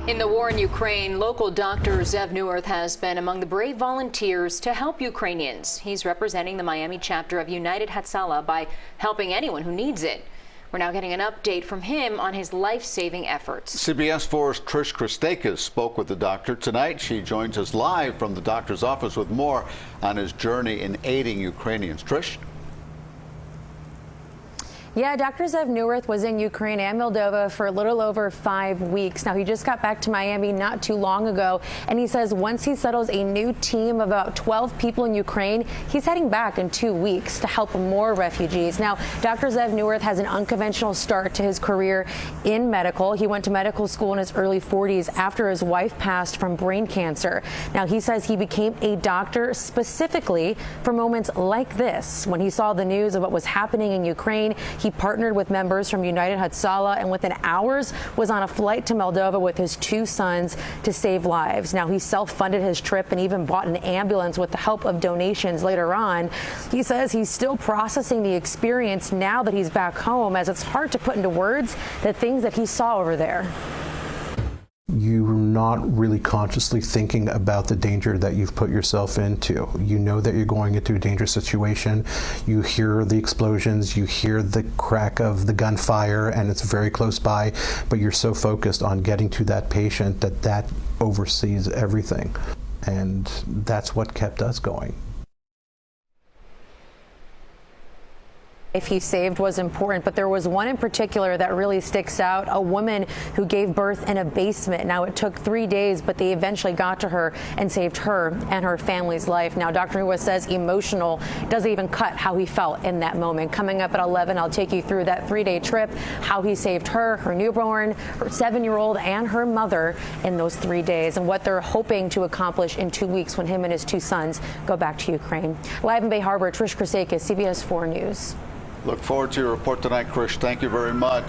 In the war in Ukraine, local doctor Zev Neuwirth has been among the brave volunteers to help Ukrainians. He's representing the Miami chapter of United HATZALAH by helping anyone who needs it. We're now getting an update from him on his life-saving efforts. CBS 4's Trish Christakis spoke with the doctor tonight. She joins us live from the doctor's office with more on his journey in aiding Ukrainians. Trish? Yeah, Dr. Zev Neuwirth was in Ukraine and Moldova for a little over 5 weeks. Now, he just got back to Miami not too long ago, and he says once he settles a new team of about 12 people in Ukraine, he's heading back in 2 weeks to help more refugees. Now, Dr. Zev Neuwirth has an unconventional start to his career in medical. He went to medical school in his early 40s after his wife passed from brain cancer. Now, he says he became a doctor specifically for moments like this. When he saw the news of what was happening in Ukraine, he partnered with members from United HATZALAH and within hours was on a flight to Moldova with his 2 sons to save lives. Now, he self-funded his trip and even bought an ambulance with the help of donations later on. He says he's still processing the experience now that he's back home, as it's hard to put into words the things that he saw over there. You're not really consciously thinking about the danger that you've put yourself into. You know that you're going into a dangerous situation. You hear the explosions, you hear the crack of the gunfire, and it's very close by, but you're so focused on getting to that patient that oversees everything. And that's what kept us going. Life he saved was important, but there was one in particular that really sticks out, a woman who gave birth in a basement. Now, it took 3 days, but they eventually got to her and saved her and her family's life. Now, Dr. Neuwirth says emotional doesn't even cut how he felt in that moment. Coming up at 11, I'll take you through that 3-day trip, how he saved her, her newborn, her 7-year-old, and her mother in those 3 days, and what they're hoping to accomplish in 2 weeks when him and his 2 sons go back to Ukraine. Live in Bay Harbor, Trish Christakis, CBS 4 News. Look forward to your report tonight, Trish. Thank you very much.